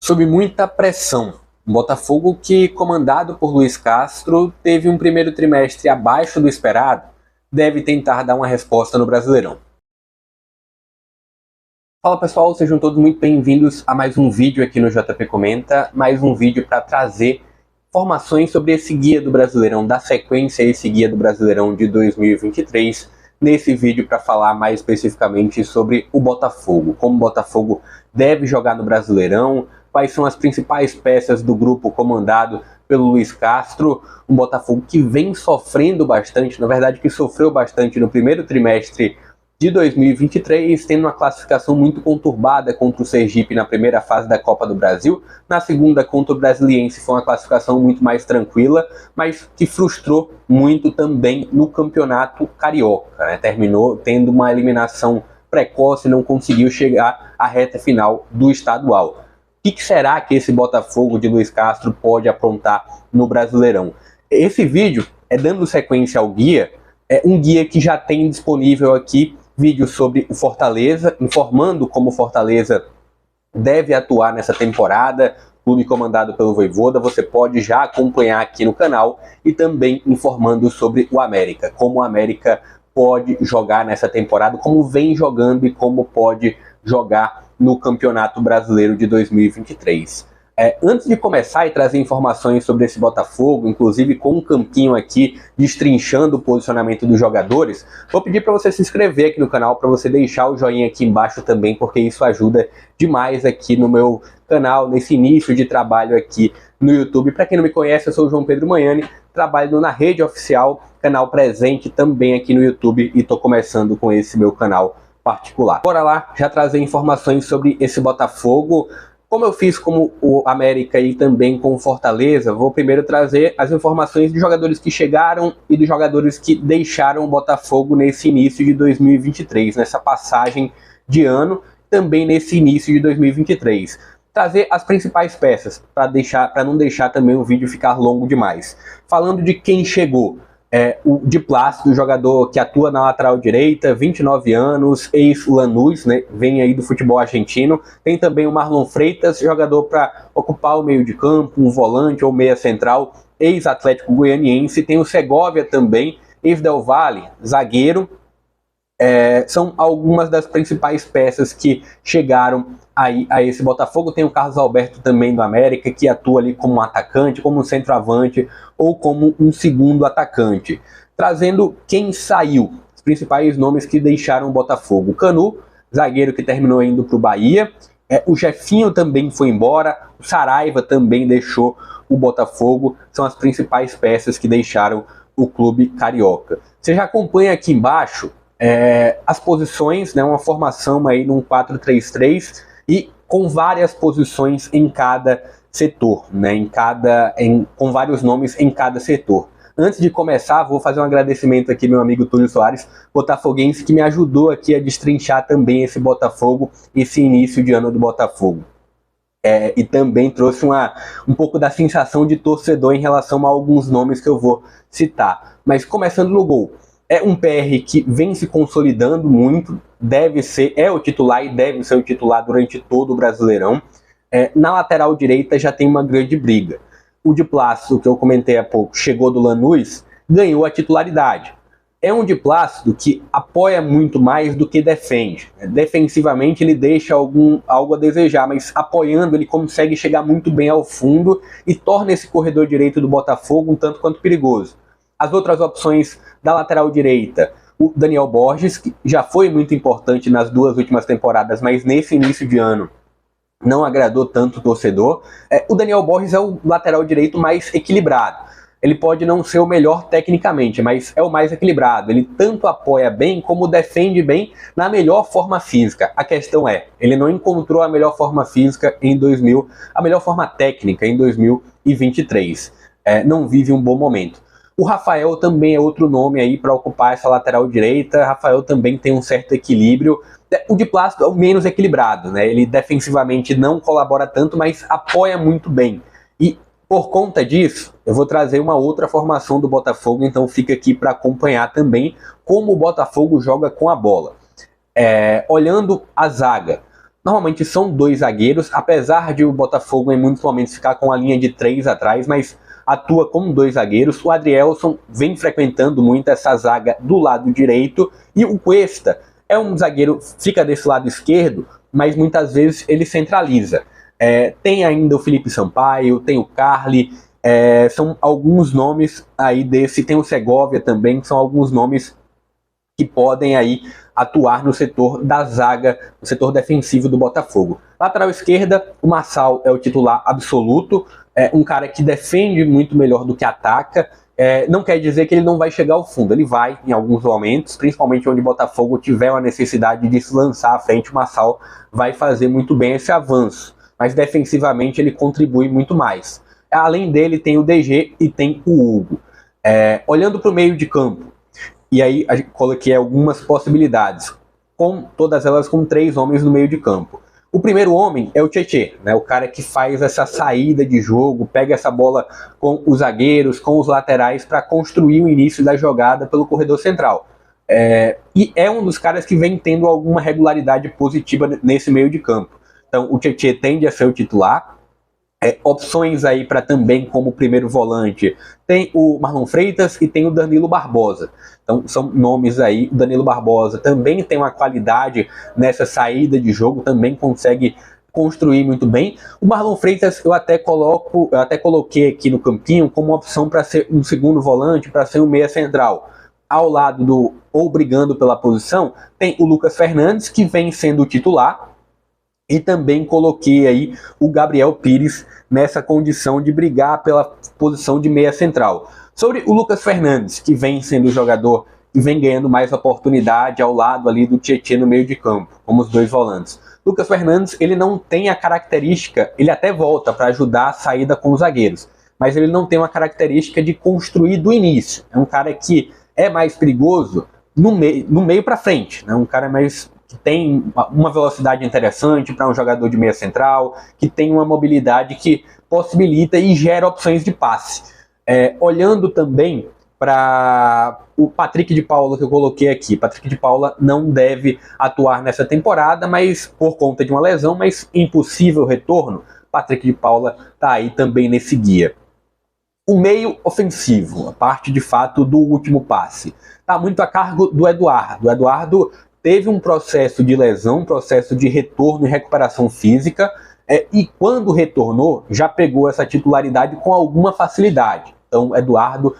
Sob muita pressão. O Botafogo, que comandado por Luiz Castro, teve um primeiro trimestre abaixo do esperado, deve tentar dar uma resposta no Brasileirão. Fala pessoal, sejam todos muito bem-vindos a mais um vídeo aqui no JP Comenta, mais um vídeo para trazer informações sobre esse guia do Brasileirão, da sequência a esse guia do Brasileirão de 2023, nesse vídeo para falar mais especificamente sobre o Botafogo, como o Botafogo deve jogar no Brasileirão, quais são as principais peças do grupo comandado pelo Luiz Castro, um Botafogo que vem sofrendo bastante, na verdade que sofreu bastante no primeiro trimestre de 2023, tendo uma classificação muito conturbada contra o Sergipe na primeira fase da Copa do Brasil. Na segunda, contra o Brasiliense, foi uma classificação muito mais tranquila, mas que frustrou muito também no Campeonato Carioca, né? Terminou tendo uma eliminação precoce e não conseguiu chegar à reta final do estadual. O que será que esse Botafogo de Luiz Castro pode aprontar no Brasileirão? Esse vídeo é dando sequência ao guia, é um guia que já tem disponível aqui vídeo sobre o Fortaleza, informando como o Fortaleza deve atuar nessa temporada, clube comandado pelo Vojvoda, você pode já acompanhar aqui no canal, e também informando sobre o América, como o América pode jogar nessa temporada, como vem jogando e como pode jogar no Campeonato Brasileiro de 2023. Antes de começar e trazer informações sobre esse Botafogo, inclusive com um campinho aqui destrinchando o posicionamento dos jogadores, vou pedir para você se inscrever aqui no canal, para você deixar o joinha aqui embaixo também, porque isso ajuda demais aqui no meu canal, nesse início de trabalho aqui no YouTube. Para quem não me conhece, eu sou o João Pedro Manhani, trabalho na Rede Oficial, canal presente também aqui no YouTube, e estou começando com esse meu canal particular. Bora lá, já trazer informações sobre esse Botafogo. Como eu fiz com o América e também com o Fortaleza, vou primeiro trazer as informações de jogadores que chegaram e dos jogadores que deixaram o Botafogo nesse início de 2023, nessa passagem de ano, também nesse início de 2023. Trazer as principais peças, para não deixar também o vídeo ficar longo demais. Falando de quem chegou. O Di Plácido, jogador que atua na lateral direita, 29 anos, ex-Lanús, né, vem aí do futebol argentino. Tem também o Marlon Freitas, jogador para ocupar o meio de campo, um volante ou meia central, ex-Atlético Goianiense. Tem o Segovia também, ex-Del Valle, zagueiro. São algumas das principais peças que chegaram aí a esse Botafogo. Tem o Carlos Alberto também do América, que atua ali como um atacante, como um centroavante ou como um segundo atacante. Trazendo quem saiu, os principais nomes que deixaram o Botafogo. O Canu, zagueiro que terminou indo para o Bahia. O Jefinho também foi embora. O Saraiva também deixou o Botafogo. São as principais peças que deixaram o clube carioca. Você já acompanha aqui embaixo as posições, né, uma formação aí num 4-3-3 e com várias posições em cada setor, né, com vários nomes em cada setor. Antes de começar, vou fazer um agradecimento aqui ao meu amigo Túlio Soares, botafoguense, que me ajudou aqui a destrinchar também esse Botafogo, esse início de ano do Botafogo. E também trouxe um pouco da sensação de torcedor em relação a alguns nomes que eu vou citar. Mas começando no gol. É um PR que vem se consolidando muito, é o titular e deve ser o titular durante todo o Brasileirão. Na lateral direita já tem uma grande briga. O Di Plácido, que eu comentei há pouco, chegou do Lanús, ganhou a titularidade. É um Di Plácido que apoia muito mais do que defende. Defensivamente ele deixa algo a desejar, mas apoiando ele consegue chegar muito bem ao fundo e torna esse corredor direito do Botafogo um tanto quanto perigoso. As outras opções da lateral direita, o Daniel Borges, que já foi muito importante nas duas últimas temporadas, mas nesse início de ano não agradou tanto o torcedor. O Daniel Borges é o lateral direito mais equilibrado. Ele pode não ser o melhor tecnicamente, mas é o mais equilibrado. Ele tanto apoia bem como defende bem na melhor forma física. A questão ele não encontrou a melhor forma física a melhor forma técnica em 2023. Não vive um bom momento. O Rafael também é outro nome aí para ocupar essa lateral direita. Rafael também tem um certo equilíbrio. O Di Plácido é o menos equilibrado, né? Ele defensivamente não colabora tanto, mas apoia muito bem. E por conta disso, eu vou trazer uma outra formação do Botafogo, então fica aqui para acompanhar também como o Botafogo joga com a bola. Olhando a zaga, Normalmente são dois zagueiros, apesar de o Botafogo em muitos momentos ficar com a linha de 3 atrás, mas atua como dois zagueiros. O Adrielson vem frequentando muito essa zaga do lado direito, e o Cuesta é um zagueiro, fica desse lado esquerdo, mas muitas vezes ele centraliza. Tem ainda o Felipe Sampaio, tem o Carli, são alguns nomes aí desse, tem o Segovia também, são alguns nomes que podem aí atuar no setor da zaga, no setor defensivo do Botafogo. Lateral esquerda, o Marçal é o titular absoluto, um cara que defende muito melhor do que ataca. Não quer dizer que ele não vai chegar ao fundo, ele vai em alguns momentos, principalmente onde o Botafogo tiver uma necessidade de se lançar à frente, o Marçal vai fazer muito bem esse avanço, mas defensivamente ele contribui muito mais. Além dele tem o DG e tem o Hugo. Olhando para o meio de campo, e aí coloquei algumas possibilidades, com todas elas com 3 homens no meio de campo. O primeiro homem é o Tietê, né, o cara que faz essa saída de jogo, pega essa bola com os zagueiros, com os laterais, para construir o início da jogada pelo corredor central. E é um dos caras que vem tendo alguma regularidade positiva nesse meio de campo. Então o Tietê tende a ser o titular. Opções aí para também como primeiro volante, tem o Marlon Freitas e tem o Danilo Barbosa. Então são nomes aí. O Danilo Barbosa também tem uma qualidade nessa saída de jogo, também consegue construir muito bem. O Marlon Freitas eu até coloquei aqui no campinho como opção para ser um segundo volante, para ser um meia central. Ao lado ou brigando pela posição, tem o Lucas Fernandes, que vem sendo o titular. E também coloquei aí o Gabriel Pires nessa condição de brigar pela posição de meia central. Sobre o Lucas Fernandes, que vem sendo o jogador e vem ganhando mais oportunidade ao lado ali do Tietê no meio de campo, como os dois volantes. Lucas Fernandes, ele não tem a característica, ele até volta para ajudar a saída com os zagueiros, mas ele não tem uma característica de construir do início. É um cara que é mais perigoso no meio para frente, né? Um cara mais que tem uma velocidade interessante para um jogador de meia central, que tem uma mobilidade que possibilita e gera opções de passe. Olhando também para o Patrick de Paula que eu coloquei aqui. Patrick de Paula não deve atuar nessa temporada, mas por conta de uma lesão, mas impossível retorno. Patrick de Paula está aí também nesse guia. O meio ofensivo, a parte de fato do último passe, está muito a cargo do Eduardo. O Eduardo teve um processo de lesão, um processo de retorno e recuperação física, e quando retornou, já pegou essa titularidade com alguma facilidade. Então, Eduardo,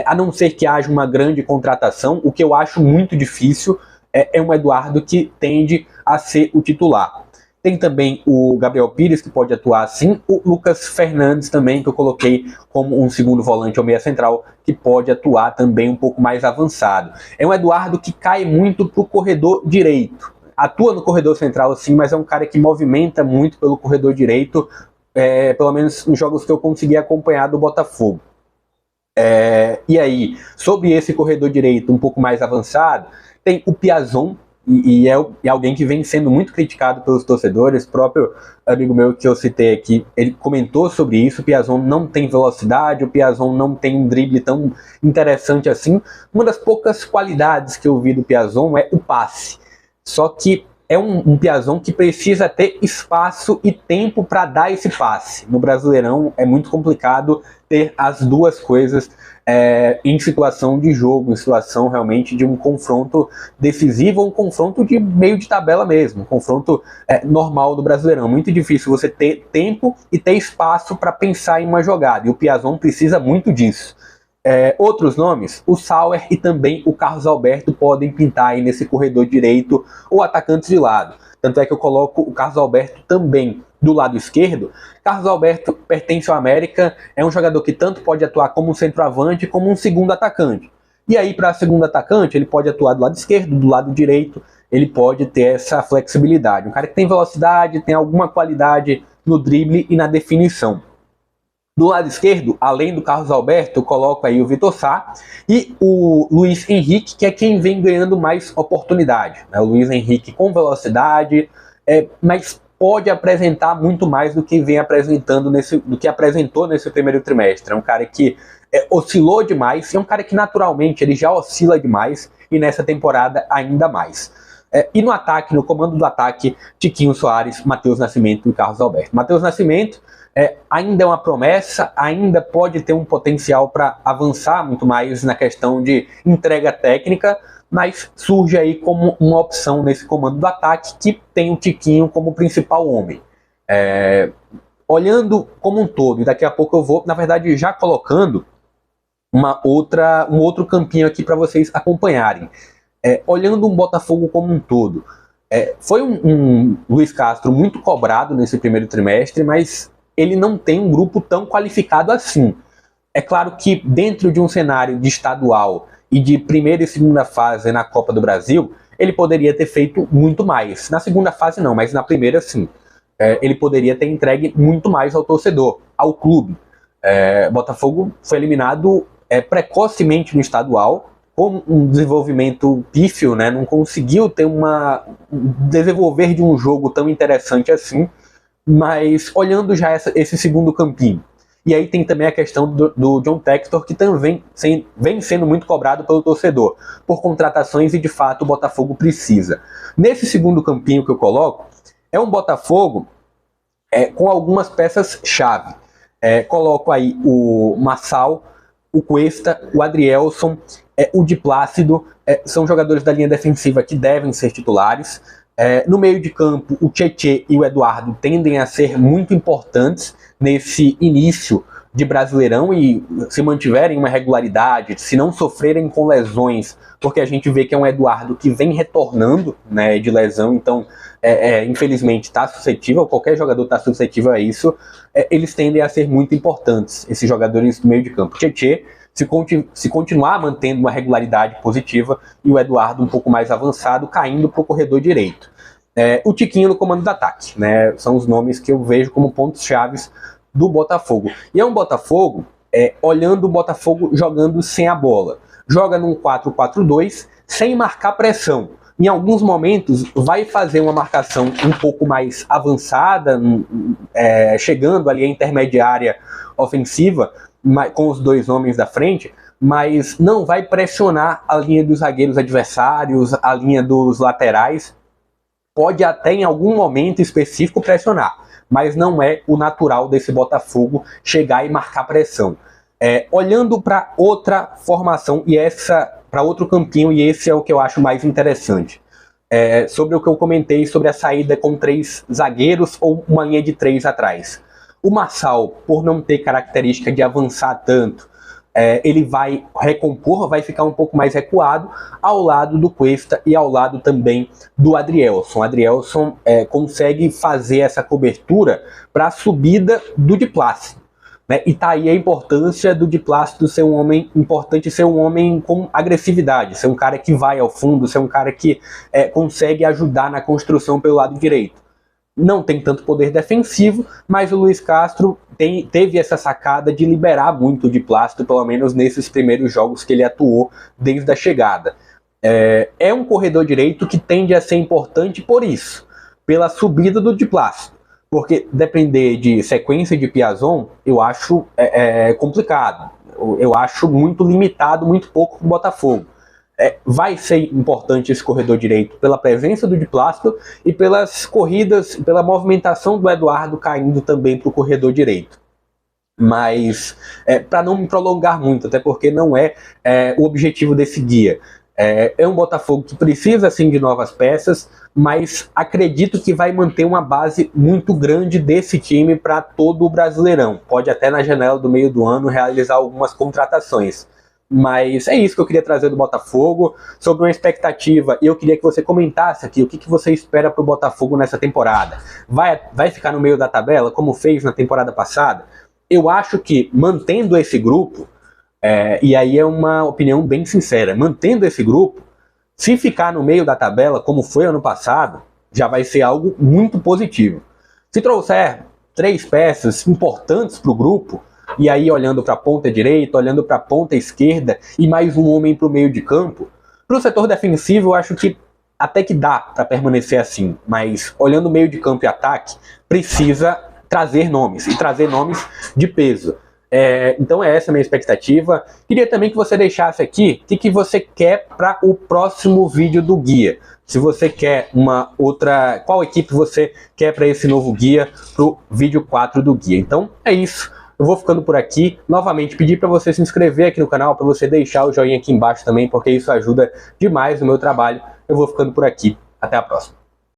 a não ser que haja uma grande contratação, o que eu acho muito difícil, é um Eduardo que tende a ser o titular. Tem também o Gabriel Pires, que pode atuar assim, o Lucas Fernandes também, que eu coloquei como um segundo volante ou meia central, que pode atuar também um pouco mais avançado. É um Eduardo que cai muito para o corredor direito. Atua no corredor central sim, mas é um cara que movimenta muito pelo corredor direito, pelo menos nos jogos que eu consegui acompanhar do Botafogo. E aí, sobre esse corredor direito um pouco mais avançado, tem o Piazon, e é alguém que vem sendo muito criticado pelos torcedores. O próprio amigo meu que eu citei aqui, ele comentou sobre isso. O Piazon não tem velocidade, o Piazon não tem um drible tão interessante assim. Uma das poucas qualidades que eu vi do Piazon é o passe. Só que é um Piazon que precisa ter espaço e tempo para dar esse passe. No Brasileirão é muito complicado ter as duas coisas em situação de jogo, em situação realmente de um confronto decisivo ou um confronto de meio de tabela mesmo, um confronto normal do Brasileirão. Muito difícil você ter tempo e ter espaço para pensar em uma jogada, e o Piazon precisa muito disso. Outros nomes, o Sauer e também o Carlos Alberto podem pintar aí nesse corredor direito ou atacantes de lado. Tanto é que eu coloco o Carlos Alberto também do lado esquerdo. Carlos Alberto pertence ao América, é um jogador que tanto pode atuar como um centroavante como um segundo atacante. E aí, para segundo atacante, ele pode atuar do lado esquerdo, do lado direito, ele pode ter essa flexibilidade. Um cara que tem velocidade, tem alguma qualidade no drible e na definição. Do lado esquerdo, além do Carlos Alberto, eu coloco aí o Vitor Sá e o Luiz Henrique, que é quem vem ganhando mais oportunidade. O Luiz Henrique com velocidade, mas pode apresentar muito mais do que vem apresentando do que apresentou nesse primeiro trimestre. É um cara que oscilou demais, e é um cara que naturalmente ele já oscila demais, e nessa temporada ainda mais. E no ataque, no comando do ataque, Tiquinho Soares, Matheus Nascimento e Carlos Alberto. Matheus Nascimento ainda é uma promessa, ainda pode ter um potencial para avançar muito mais na questão de entrega técnica, mas surge aí como uma opção nesse comando do ataque que tem o Tiquinho como principal homem. Olhando como um todo, e daqui a pouco eu vou, na verdade, já colocando um outro campinho aqui para vocês acompanharem. Olhando um Botafogo como um todo, foi um Luiz Castro muito cobrado nesse primeiro trimestre, mas ele não tem um grupo tão qualificado assim. É claro que dentro de um cenário de estadual e de primeira e segunda fase na Copa do Brasil, ele poderia ter feito muito mais. Na segunda fase não, mas na primeira sim. Ele poderia ter entregue muito mais ao torcedor, ao clube. Botafogo foi eliminado precocemente no estadual, com um desenvolvimento pífio, né? Não conseguiu ter desenvolver de um jogo tão interessante assim, mas olhando já esse segundo campinho. E aí tem também a questão do John Textor, que também vem sendo muito cobrado pelo torcedor, por contratações e de fato o Botafogo precisa. Nesse segundo campinho que eu coloco, é um Botafogo com algumas peças-chave. Coloco aí o Massal, o Cuesta, o Adrielson, o Di Plácido, são jogadores da linha defensiva que devem ser titulares. No meio de campo, o Tietê e o Eduardo tendem a ser muito importantes nesse início de Brasileirão e se mantiverem uma regularidade, se não sofrerem com lesões, porque a gente vê que é um Eduardo que vem retornando, né, de lesão, então infelizmente está suscetível, qualquer jogador está suscetível a isso, eles tendem a ser muito importantes, esses jogadores do meio de campo. Tietê, se continuar mantendo uma regularidade positiva, e o Eduardo um pouco mais avançado, caindo para o corredor direito. O Tiquinho no comando do ataque, né, são os nomes que eu vejo como pontos chaves do Botafogo. E é um Botafogo, olhando o Botafogo jogando sem a bola. Joga num 4-4-2, sem marcar pressão. Em alguns momentos vai fazer uma marcação um pouco mais avançada, chegando ali à intermediária ofensiva, com os dois homens da frente, mas não vai pressionar a linha dos zagueiros adversários, a linha dos laterais. Pode até em algum momento específico pressionar, mas não é o natural desse Botafogo chegar e marcar pressão. Olhando para outra formação, e para outro campinho, e esse é o que eu acho mais interessante, sobre o que eu comentei sobre a saída com 3 zagueiros ou uma linha de 3 atrás. O Massal, por não ter característica de avançar tanto, ele vai recompor, vai ficar um pouco mais recuado ao lado do Cuesta e ao lado também do Adrielson. O Adrielson consegue fazer essa cobertura para a subida do Di Plácido, né? E tá aí a importância do Di Plácido ser um homem importante, ser um homem com agressividade, ser um cara que vai ao fundo, ser um cara que consegue ajudar na construção pelo lado direito. Não tem tanto poder defensivo, mas o Luiz Castro teve essa sacada de liberar muito de Plácido, pelo menos nesses primeiros jogos que ele atuou desde a chegada. É um corredor direito que tende a ser importante por isso, pela subida do Di Plácido, porque depender de sequência de Piazon, eu acho complicado, eu acho muito limitado, muito pouco para o Botafogo. Vai ser importante esse corredor direito pela presença do Di Plácido e pelas corridas, pela movimentação do Eduardo caindo também para o corredor direito. Mas, para não me prolongar muito, até porque não é o objetivo desse guia. É um Botafogo que precisa sim de novas peças, mas acredito que vai manter uma base muito grande desse time para todo o Brasileirão. Pode até na janela do meio do ano realizar algumas contratações. Mas é isso que eu queria trazer do Botafogo, sobre uma expectativa, e eu queria que você comentasse aqui o que você espera para o Botafogo nessa temporada. Vai ficar no meio da tabela, como fez na temporada passada? Eu acho que, mantendo esse grupo, e aí é uma opinião bem sincera, mantendo esse grupo, se ficar no meio da tabela, como foi ano passado, já vai ser algo muito positivo. Se trouxer 3 peças importantes para o grupo, e aí olhando para a ponta direita, olhando para a ponta esquerda e mais um homem para o meio de campo, para o setor defensivo eu acho que até que dá para permanecer assim, mas olhando meio de campo e ataque, precisa trazer nomes, e trazer nomes de peso. Então essa a minha expectativa. Queria também que você deixasse aqui o que você quer para o próximo vídeo do guia. Se você quer qual equipe você quer para esse novo guia, para o vídeo 4 do guia. Então é isso. Eu vou ficando por aqui. Novamente, pedir para você se inscrever aqui no canal, para você deixar o joinha aqui embaixo também, porque isso ajuda demais no meu trabalho. Eu vou ficando por aqui. Até a próxima.